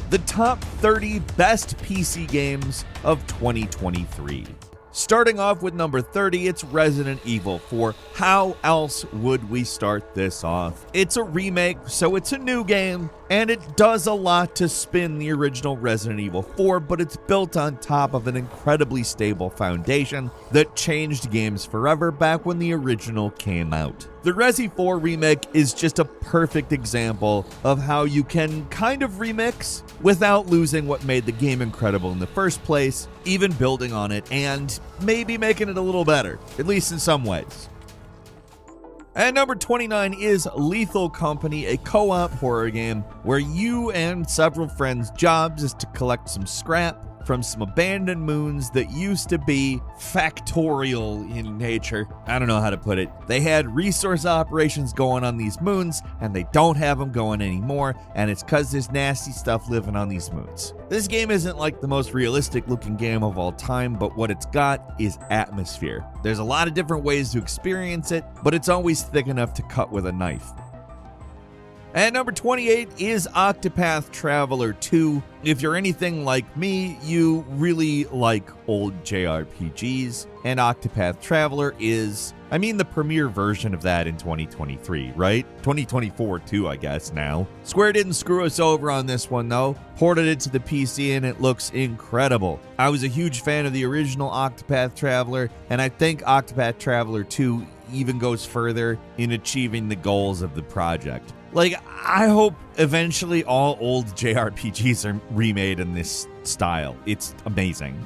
the top 30 best PC games of 2023. Starting off with number 30, it's Resident Evil 4. How else would we start this off? It's a remake, so it's a new game, and it does a lot to spin the original Resident Evil 4, but it's built on top of an incredibly stable foundation that changed games forever back when the original came out. The Resi 4 remake is just a perfect example of how you can kind of remix without losing what made the game incredible in the first place, even building on it and maybe making it a little better, at least in some ways. At number 29 is Lethal Company, a co-op horror game where you and several friends' jobs is to collect some scrap from some abandoned moons that used to be factorial in nature. I don't know how to put it. They had resource operations going on these moons, and they don't have them going anymore, and it's because there's nasty stuff living on these moons. This game isn't like the most realistic looking game of all time, but what it's got is atmosphere. There's a lot of different ways to experience it, but it's always thick enough to cut with a knife. At number 28 is Octopath Traveller 2. If you're anything like me, you really like old JRPGs, and Octopath Traveller is, the premier version of that in 2023, right? 2024 too, I guess, now. Square didn't screw us over on this one, though. Ported it to the PC, and it looks incredible. I was a huge fan of the original Octopath Traveller, and I think Octopath Traveller 2 even goes further in achieving the goals of the project. I hope eventually all old JRPGs are remade in this style. It's amazing.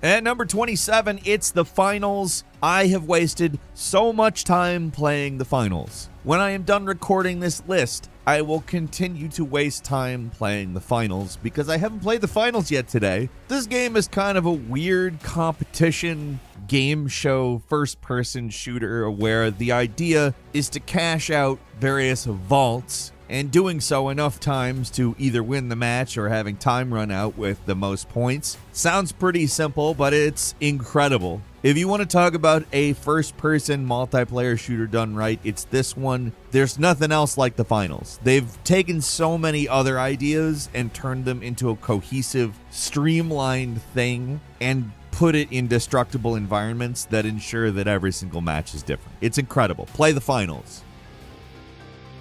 At number 27, it's the finals. I have wasted so much time playing the finals. When I am done recording this list, I will continue to waste time playing the finals because I haven't played the finals yet today. This game is kind of a weird competition game show first-person shooter where the idea is to cash out various vaults, and doing so enough times to either win the match or having time run out with the most points. Sounds pretty simple, but it's incredible. If you want to talk about a first-person multiplayer shooter done right, it's this one. There's nothing else like the finals. They've taken so many other ideas and turned them into a cohesive, streamlined thing and put it in destructible environments that ensure that every single match is different. It's incredible. Play the finals.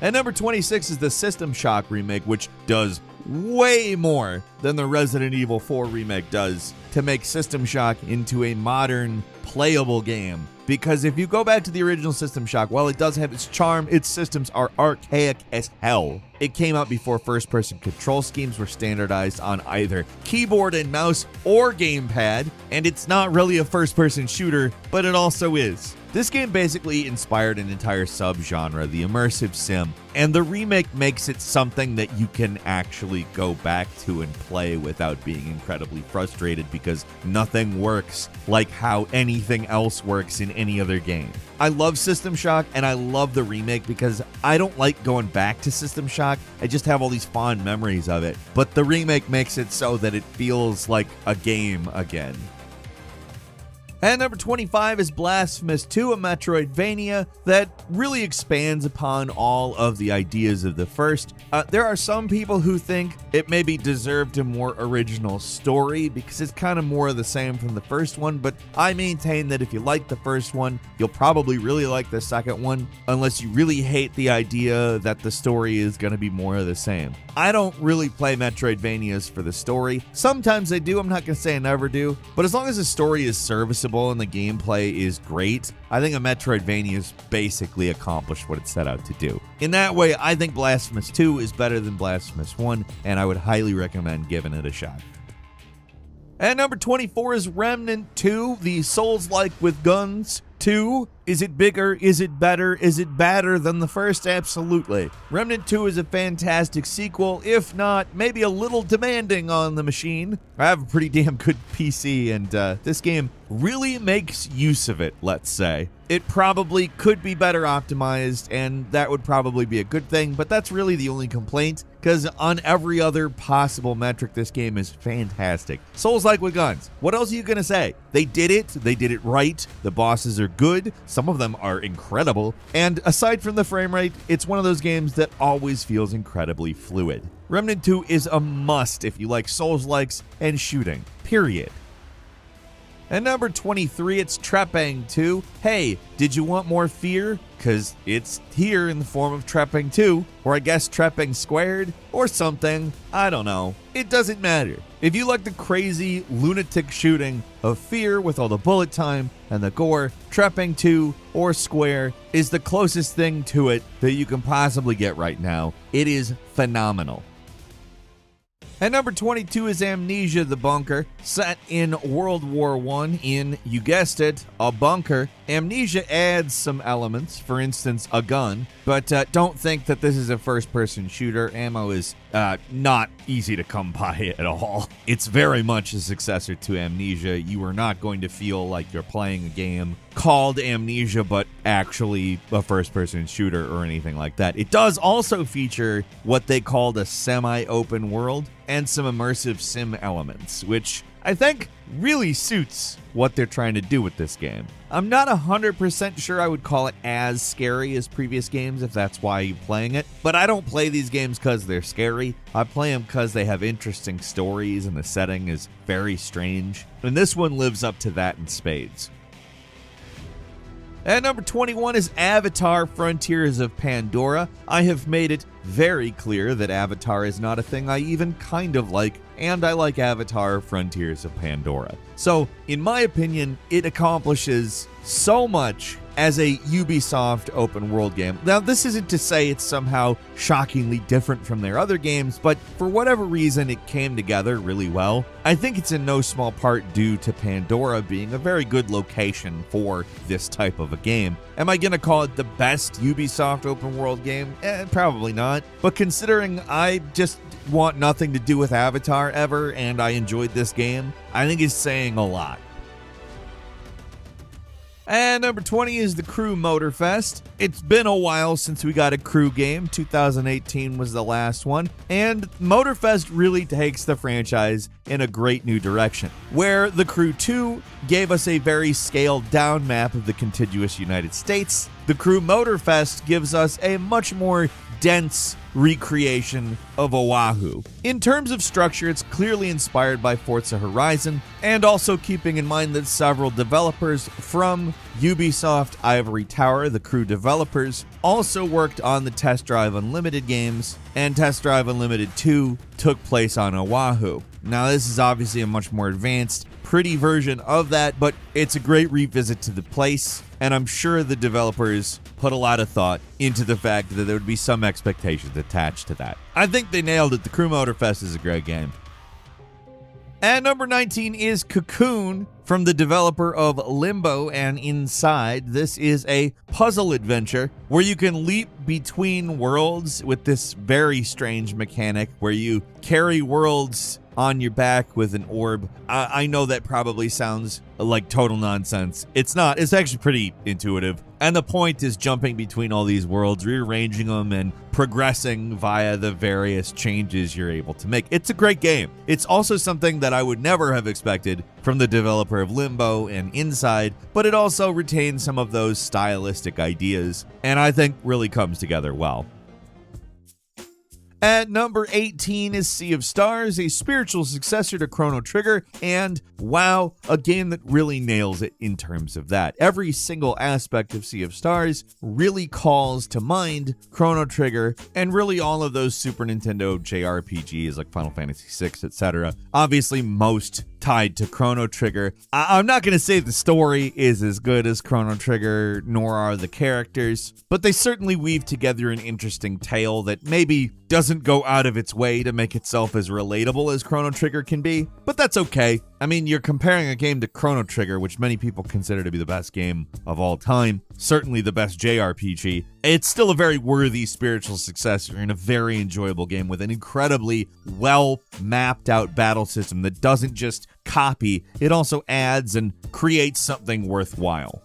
At number 26 is the System Shock remake, which does way more than the Resident Evil 4 remake does to make System Shock into a modern, playable game. Because if you go back to the original System Shock, while it does have its charm, its systems are archaic as hell. It came out before first-person control schemes were standardized on either keyboard and mouse or gamepad, and it's not really a first-person shooter, but it also is. This game basically inspired an entire subgenre, the immersive sim, and the remake makes it something that you can actually go back to and play without being incredibly frustrated because nothing works like how anything else works in any other game. I love System Shock, and I love the remake because I don't like going back to System Shock. I just have all these fond memories of it. But the remake makes it so that it feels like a game again. And number 25 is Blasphemous 2, a Metroidvania that really expands upon all of the ideas of the first. There are some people who think it maybe deserved a more original story because it's kind of more of the same from the first one, but I maintain that if you like the first one, you'll probably really like the second one, unless you really hate the idea that the story is going to be more of the same. I don't really play Metroidvanias for the story. Sometimes I do, I'm not going to say I never do, but as long as the story is serviceable and the gameplay is great, I think a Metroidvania has basically accomplished what it set out to do. In that way, I think Blasphemous 2 is better than Blasphemous 1, and I would highly recommend giving it a shot. At number 24 is Remnant 2, the Souls-like with guns 2. Is it bigger? Is it better? Is it badder than the first? Absolutely. Remnant 2 is a fantastic sequel, if not, maybe a little demanding on the machine. I have a pretty damn good PC, and this game really makes use of it, let's say. It probably could be better optimized, and that would probably be a good thing, but that's really the only complaint, because on every other possible metric, this game is fantastic. Souls-like with guns. What else are you going to say? They did it. They did it right. The bosses are good. Some of them are incredible. And aside from the frame rate, it's one of those games that always feels incredibly fluid. Remnant 2 is a must if you like Souls-likes and shooting, period. At number 23, it's Trepang 2. Hey, did you want more fear? Because it's here in the form of Trepang 2, or I guess Trepang squared, or something. I don't know. It doesn't matter. If you like the crazy, lunatic shooting of fear with all the bullet time and the gore, Trepang 2 or Square is the closest thing to it that you can possibly get right now. It is phenomenal. At number 22 is Amnesia The Bunker. Set in World War I in, you guessed it, a bunker. Amnesia adds some elements, for instance, a gun, but don't think that this is a first-person shooter. Ammo is not easy to come by at all. It's very much a successor to Amnesia. You are not going to feel like you're playing a game called Amnesia, but actually a first-person shooter or anything like that. It does also feature what they called a semi-open world and some immersive sim elements, which I think really suits what they're trying to do with this game. I'm not 100% sure I would call it as scary as previous games, if that's why you're playing it, but I don't play these games because they're scary. I play them because they have interesting stories and the setting is very strange, and this one lives up to that in spades. At number 21 is Avatar: Frontiers of Pandora. I have made it very clear that Avatar is not a thing I even kind of like, and I like Avatar: Frontiers of Pandora. So, in my opinion, it accomplishes so much as a Ubisoft open world game. Now, this isn't to say it's somehow shockingly different from their other games, but for whatever reason, it came together really well. I think it's in no small part due to Pandora being a very good location for this type of a game. Am I going to call it the best Ubisoft open world game? Probably not. But considering I just want nothing to do with Avatar ever, and I enjoyed this game, I think it's saying a lot. And number 20 is the Crew Motorfest. It's been a while since we got a Crew game. 2018 was the last one. And Motorfest really takes the franchise in a great new direction, where the Crew 2 gave us a very scaled down map of the contiguous United States. The Crew Motorfest gives us a much more dense recreation of Oahu. In terms of structure, it's clearly inspired by Forza Horizon, and also keeping in mind that several developers from Ubisoft Ivory Tower, the Crew developers, also worked on the Test Drive Unlimited games, and Test Drive Unlimited 2 took place on Oahu. Now, this is obviously a much more advanced, pretty version of that, but it's a great revisit to the place, and I'm sure the developers put a lot of thought into the fact that there would be some expectations attached to that. I think they nailed it. The Crew Motorfest is a great game. At number 19 is Cocoon, from the developer of Limbo and Inside. This is a puzzle adventure where you can leap between worlds with this very strange mechanic where you carry worlds on your back with an orb. I know that probably sounds like total nonsense. It's not. It's actually pretty intuitive. And the point is jumping between all these worlds, rearranging them, and progressing via the various changes you're able to make. It's a great game. It's also something that I would never have expected from the developer of Limbo and Inside, but it also retains some of those stylistic ideas, and I think really comes together well. At number 18 is Sea of Stars, a spiritual successor to Chrono Trigger, and wow, a game that really nails it in terms of that. Every single aspect of Sea of Stars really calls to mind Chrono Trigger, and really all of those Super Nintendo JRPGs like Final Fantasy VI, etc. Obviously, most tied to Chrono Trigger. I'm not going to say the story is as good as Chrono Trigger, nor are the characters, but they certainly weave together an interesting tale that maybe doesn't go out of its way to make itself as relatable as Chrono Trigger can be, but that's okay. I mean, you're comparing a game to Chrono Trigger, which many people consider to be the best game of all time, certainly the best JRPG. It's still a very worthy spiritual successor and a very enjoyable game with an incredibly well mapped out battle system that doesn't just copy, it also adds and creates something worthwhile.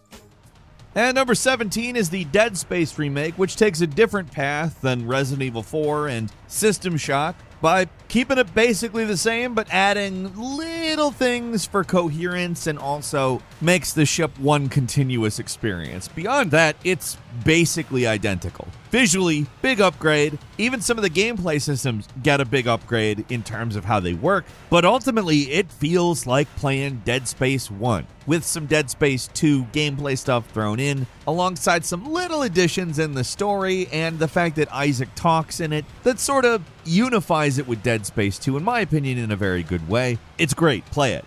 And number 17 is the Dead Space remake, which takes a different path than Resident Evil 4 and System Shock by keeping it basically the same, but adding little things for coherence and also makes the ship one continuous experience. Beyond that, it's basically identical. Visually, big upgrade. Even some of the gameplay systems get a big upgrade in terms of how they work, but ultimately it feels like playing Dead Space 1 with some Dead Space 2 gameplay stuff thrown in, alongside some little additions in the story and the fact that Isaac talks in it that sort of unifies it with Dead Space 2, in my opinion, in a very good way. It's great. Play it.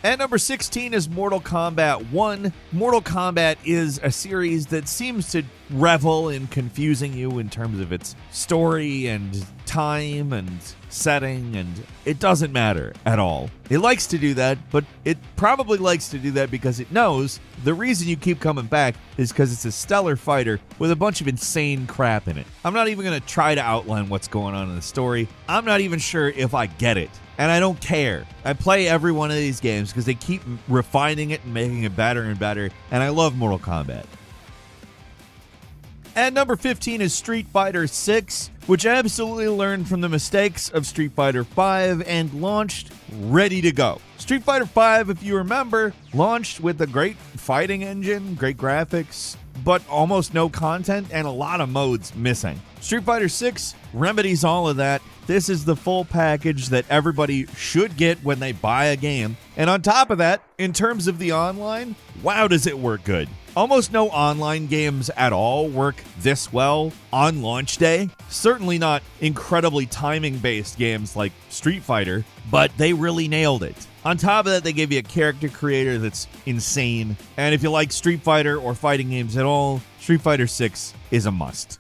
At number 16 is Mortal Kombat 1. Mortal Kombat is a series that seems to revel in confusing you in terms of its story and time and setting, and it doesn't matter at all. It likes to do that, but it probably likes to do that because it knows the reason you keep coming back is because it's a stellar fighter with a bunch of insane crap in it. I'm not even going to try to outline what's going on in the story. I'm not even sure if I get it. And I don't care. I play every one of these games because they keep refining it and making it better and better, and I love Mortal Kombat. At number 15 is Street Fighter 6, which absolutely learned from the mistakes of Street Fighter 5 and launched ready to go. Street Fighter 5, if you remember, launched with a great fighting engine, great graphics, but almost no content and a lot of modes missing. Street Fighter 6 remedies all of that. This is the full package that everybody should get when they buy a game. And on top of that, in terms of the online, wow, does it work good. Almost no online games at all work this well on launch day. Certainly not incredibly timing-based games like Street Fighter, but they really nailed it. On top of that, they gave you a character creator that's insane. And if you like Street Fighter or fighting games at all, Street Fighter 6 is a must.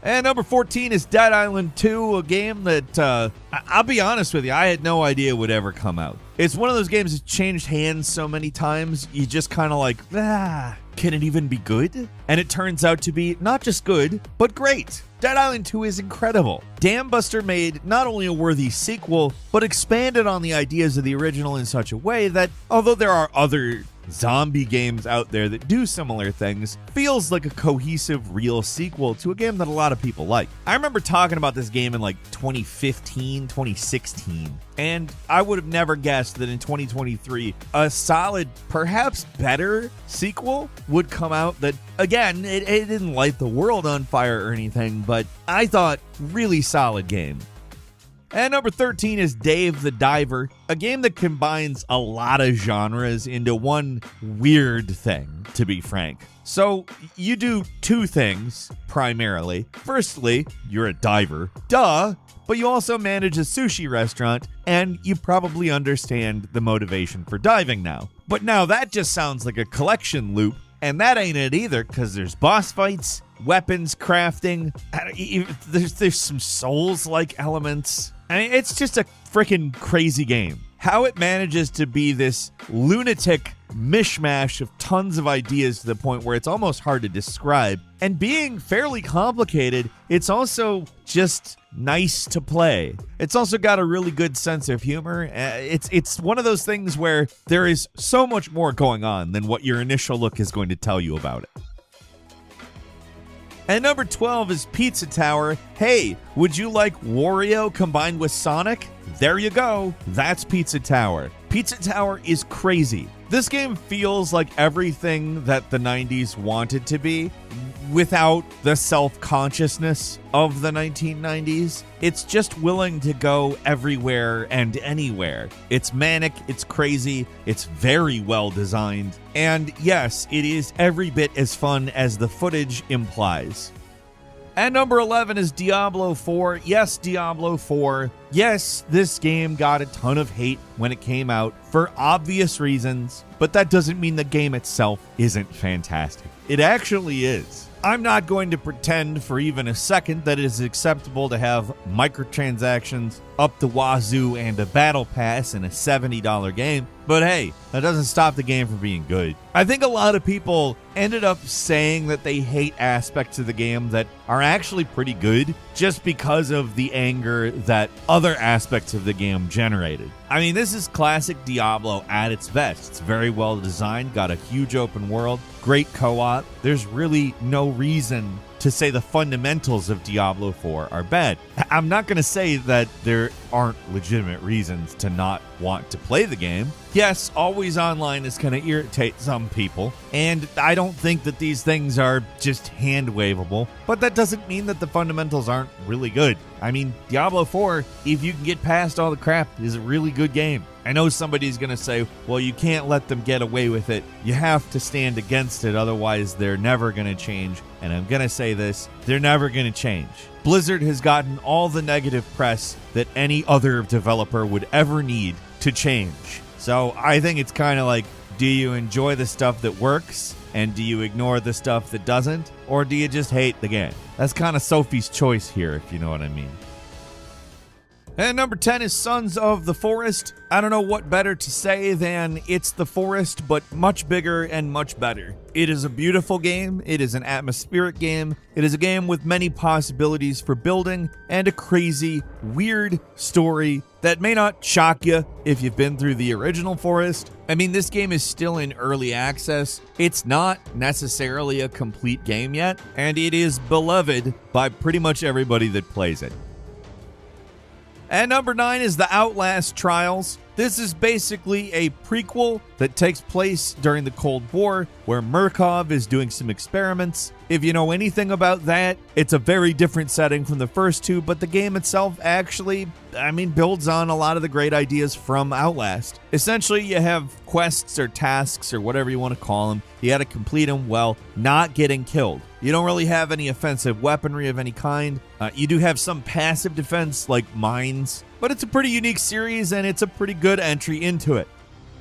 And number 14 is Dead Island 2, a game that, I'll be honest with you, I had no idea would ever come out. It's one of those games that changed hands so many times, you just kind of like, can it even be good? And it turns out to be not just good, but great. Dead Island 2 is incredible. Dambuster made not only a worthy sequel, but expanded on the ideas of the original in such a way that, although there are other zombie games out there that do similar things, feels like a cohesive, real sequel to a game that a lot of people like. I remember talking about this game in like 2015, 2016, and I would have never guessed that in 2023, a solid, perhaps better sequel would come out that, again, it didn't light the world on fire or anything, but I thought really solid game. And number 13 is Dave the Diver, a game that combines a lot of genres into one weird thing, to be frank. So you do two things, primarily. Firstly, you're a diver. Duh! But you also manage a sushi restaurant, and you probably understand the motivation for diving now. But now that just sounds like a collection loop, and that ain't it either, because there's boss fights, weapons crafting, there's some Souls-like elements. I mean, it's just a freaking crazy game. How it manages to be this lunatic mishmash of tons of ideas to the point where it's almost hard to describe. And being fairly complicated, it's also just nice to play. It's also got a really good sense of humor. It's one of those things where there is so much more going on than what your initial look is going to tell you about it. And number 12 is Pizza Tower. Hey, would you like Wario combined with Sonic? There you go. That's Pizza Tower. Pizza Tower is crazy. This game feels like everything that the 90s wanted to be without the self-consciousness of the 1990s. It's just willing to go everywhere and anywhere. It's manic, it's crazy, it's very well designed, and yes, it is every bit as fun as the footage implies. And number 11 is Diablo 4. Yes, Diablo 4. Yes, this game got a ton of hate when it came out for obvious reasons, but that doesn't mean the game itself isn't fantastic. It actually is. I'm not going to pretend for even a second that it is acceptable to have microtransactions up the wazoo and a battle pass in a $70 game. But hey, that doesn't stop the game from being good. I think a lot of people ended up saying that they hate aspects of the game that are actually pretty good just because of the anger that other aspects of the game generated. I mean, this is classic Diablo at its best. It's very well designed, got a huge open world, great co-op. There's really no reason to say the fundamentals of Diablo 4 are bad. I'm not going to say that there aren't legitimate reasons to not want to play the game. Yes, always online is going to irritate some people, and I don't think that these things are just hand-waveable, but that doesn't mean that the fundamentals aren't really good. I mean, Diablo 4, if you can get past all the crap, is a really good game. I know somebody's going to say, well, you can't let them get away with it. You have to stand against it, otherwise they're never going to change. And I'm going to say this, they're never going to change. Blizzard has gotten all the negative press that any other developer would ever need to change. So I think it's kind of like, do you enjoy the stuff that works? And do you ignore the stuff that doesn't? Or do you just hate the game? That's kind of Sophie's choice here, if you know what I mean. And number 10 is Sons of the Forest. I don't know what better to say than it's the forest, but much bigger and much better. It is a beautiful game. It is an atmospheric game. It is a game with many possibilities for building and a crazy, weird story that may not shock you if you've been through the original forest. I mean, this game is still in early access. It's not necessarily a complete game yet, and it is beloved by pretty much everybody that plays it. And number 9 is the Outlast Trials. This is basically a prequel that takes place during the Cold War, where Murkov is doing some experiments. If you know anything about that, it's a very different setting from the first two, but the game itself actually, builds on a lot of the great ideas from Outlast. Essentially, you have quests or tasks or whatever you want to call them. You got to complete them while not getting killed. You don't really have any offensive weaponry of any kind. You do have some passive defense like mines, but it's a pretty unique series and it's a pretty good entry into it.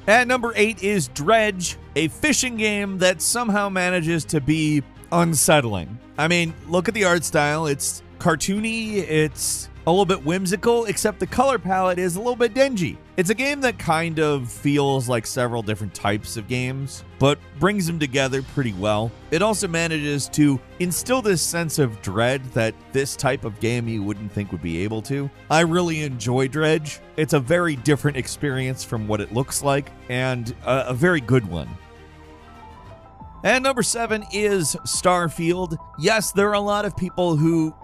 At number 8 is Dredge, a fishing game that somehow manages to be unsettling. I mean, look at the art style. It's cartoony, it's a little bit whimsical, except the color palette is a little bit dingy. It's a game that kind of feels like several different types of games, but brings them together pretty well. It also manages to instill this sense of dread that this type of game you wouldn't think would be able to. I really enjoy Dredge. It's a very different experience from what it looks like, and a very good one. And number 7 is Starfield. Yes, there are a lot of people who,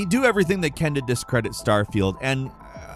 do everything they can to discredit Starfield, and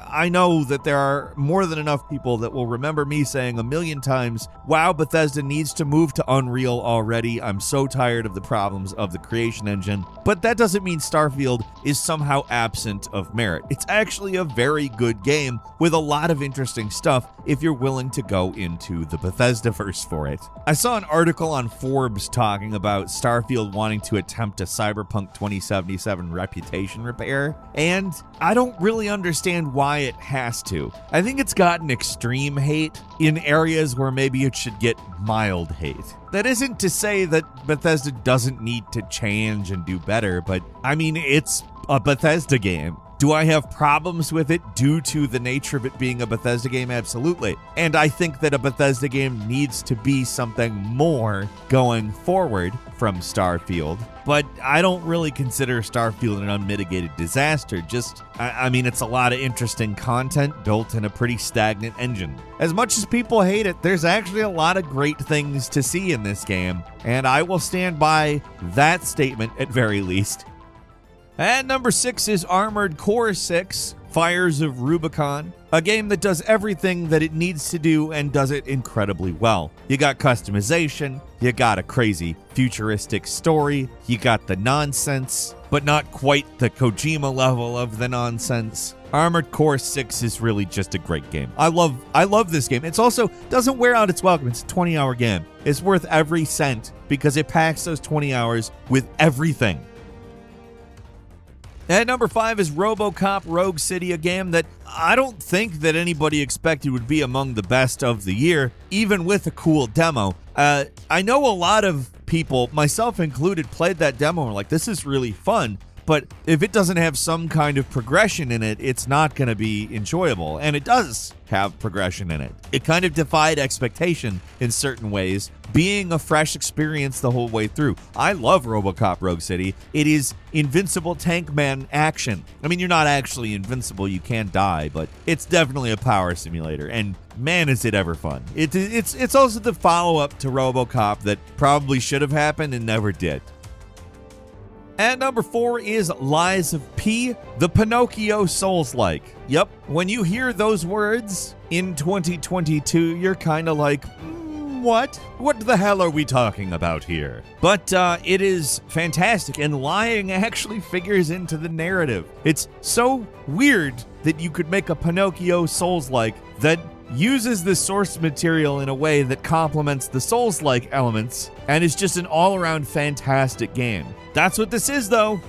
I know that there are more than enough people that will remember me saying a million times, wow, Bethesda needs to move to Unreal already. I'm so tired of the problems of the creation engine. But that doesn't mean Starfield is somehow absent of merit. It's actually a very good game with a lot of interesting stuff if you're willing to go into the Bethesdaverse for it. I saw an article on Forbes talking about Starfield wanting to attempt a Cyberpunk 2077 reputation repair, and I don't really understand why it has to. I think it's gotten extreme hate in areas where maybe it should get mild hate. That isn't to say that Bethesda doesn't need to change and do better, but it's a Bethesda game. Do I have problems with it due to the nature of it being a Bethesda game? Absolutely. And I think that a Bethesda game needs to be something more going forward from Starfield. But I don't really consider Starfield an unmitigated disaster. It's a lot of interesting content built in a pretty stagnant engine. As much as people hate it, there's actually a lot of great things to see in this game. And I will stand by that statement at very least. And number 6 is Armored Core 6, Fires of Rubicon, a game that does everything that it needs to do and does it incredibly well. You got customization, you got a crazy futuristic story, you got the nonsense, but not quite the Kojima level of the nonsense. Armored Core 6 is really just a great game. I love this game. It's also doesn't wear out its welcome. It's a 20-hour game. It's worth every cent because it packs those 20 hours with everything. At number 5 is Robocop Rogue City, a game that I don't think that anybody expected would be among the best of the year, even with a cool demo. I know a lot of people, myself included, played that demo and were like, this is really fun. but if it doesn't have some kind of progression in it, it's not going to be enjoyable. And it does have progression in it. It kind of defied expectation in certain ways, being a fresh experience the whole way through. I love Robocop Rogue City. It is invincible tank man action. I mean, you're not actually invincible, you can die, but it's definitely a power simulator, and man, is it ever fun. It's also the follow-up to Robocop that probably should have happened and never did. At number 4 is Lies of P, the Pinocchio Souls-like. Yep, when you hear those words in 2022, you're kind of like, what? What the hell are we talking about here? But it is fantastic, and lying actually figures into the narrative. It's so weird that you could make a Pinocchio Souls-like that uses the source material in a way that complements the Souls-like elements, and is just an all-around fantastic game. That's what this is, though.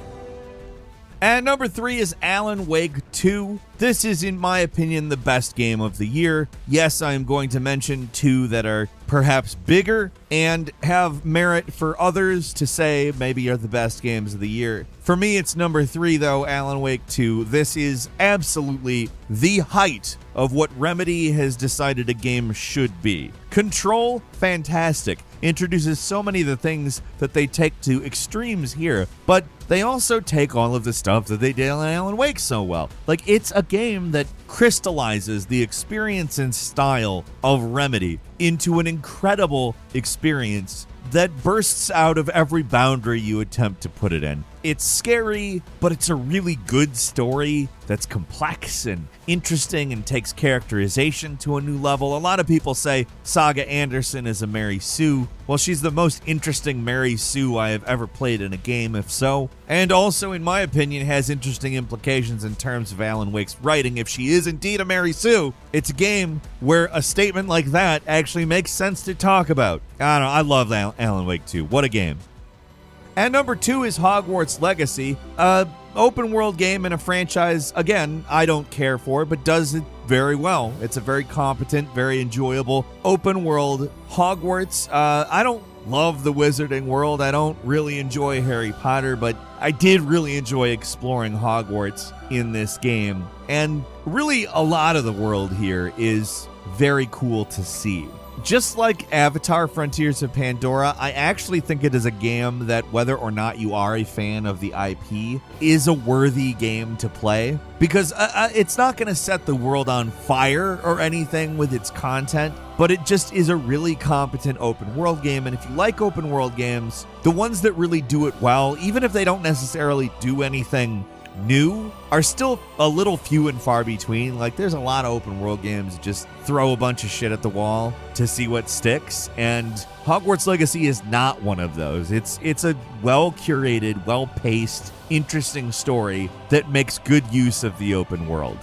At number 3 is Alan Wake 2. This is, in my opinion, the best game of the year. Yes, I am going to mention 2 that are perhaps bigger and have merit for others to say maybe are the best games of the year. For me, it's number 3, though, Alan Wake 2. This is absolutely the height of what Remedy has decided a game should be. Control, fantastic. Introduces so many of the things that they take to extremes here, but they also take all of the stuff that they did on Alan Wake so well. Like, it's a game that crystallizes the experience and style of Remedy into an incredible experience that bursts out of every boundary you attempt to put it in. It's scary, but it's a really good story that's complex and interesting and takes characterization to a new level. A lot of people say Saga Anderson is a Mary Sue. Well, she's the most interesting Mary Sue I have ever played in a game, if so. And also, in my opinion, has interesting implications in terms of Alan Wake's writing. If she is indeed a Mary Sue, it's a game where a statement like that actually makes sense to talk about. I don't know, I love Alan Wake 2. What a game. And number 2 is Hogwarts Legacy, open world game in a franchise, again, I don't care for, but does it very well. It's a very competent, very enjoyable open world Hogwarts. I don't love the wizarding world. I don't really enjoy Harry Potter, but I did really enjoy exploring Hogwarts in this game. And really, a lot of the world here is very cool to see. Just like Avatar Frontiers of Pandora, I actually think it is a game that, whether or not you are a fan of the IP, is a worthy game to play. Because it's not going to set the world on fire or anything with its content, but it just is a really competent open world game. And if you like open world games, the ones that really do it well, even if they don't necessarily do anything new, are still a little few and far between. Like, there's a lot of open world games that just throw a bunch of shit at the wall to see what sticks, and Hogwarts Legacy is not one of those. It's a well-curated, well-paced, interesting story that makes good use of the open world.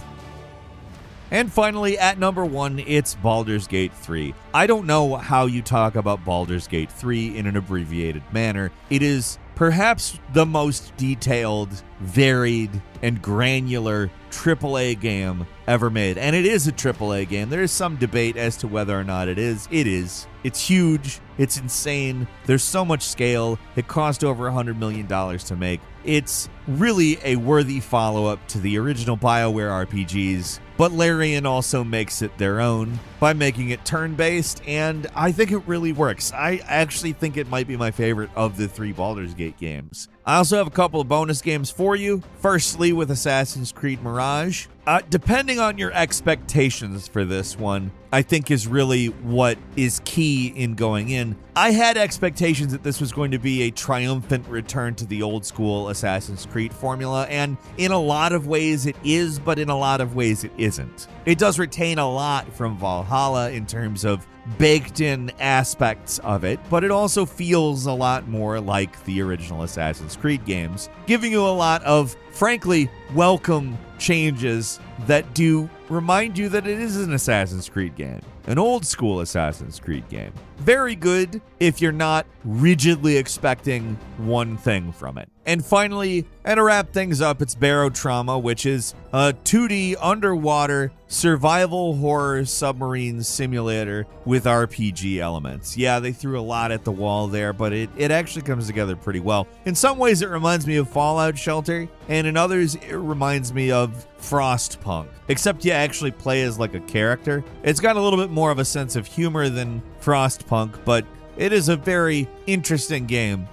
And finally, at number 1, it's Baldur's Gate 3. I don't know how you talk about Baldur's Gate 3 in an abbreviated manner. It is perhaps the most detailed, varied, and granular AAA game ever made. And it is a AAA game. There is some debate as to whether or not it is. It is. It's huge. It's insane. There's so much scale. It cost over $100 million to make. It's really a worthy follow-up to the original BioWare RPGs, but Larian also makes it their own by making it turn-based, and I think it really works. I actually think it might be my favorite of the 3 Baldur's Gate games. I also have a couple of bonus games for you. Firstly, with Assassin's Creed Mirage. Depending on your expectations for this one, I think is really what is key in going in. I had expectations that this was going to be a triumphant return to the old school Assassin's Creed formula, and in a lot of ways it is, but in a lot of ways it isn't. It does retain a lot from Valhalla in terms of baked in aspects of it, but it also feels a lot more like the original Assassin's Creed games, giving you a lot of, frankly, welcome changes that do remind you that it is an Assassin's Creed game, an old school Assassin's Creed game. Very good if you're not rigidly expecting one thing from it. And finally, and to wrap things up, it's Barotrauma, which is a 2D underwater survival horror submarine simulator with RPG elements. Yeah, they threw a lot at the wall there, but it actually comes together pretty well. In some ways, it reminds me of Fallout Shelter, and in others, it reminds me of Frostpunk, except you actually play as like a character. It's got a little bit more of a sense of humor than Frostpunk, but it is a very interesting game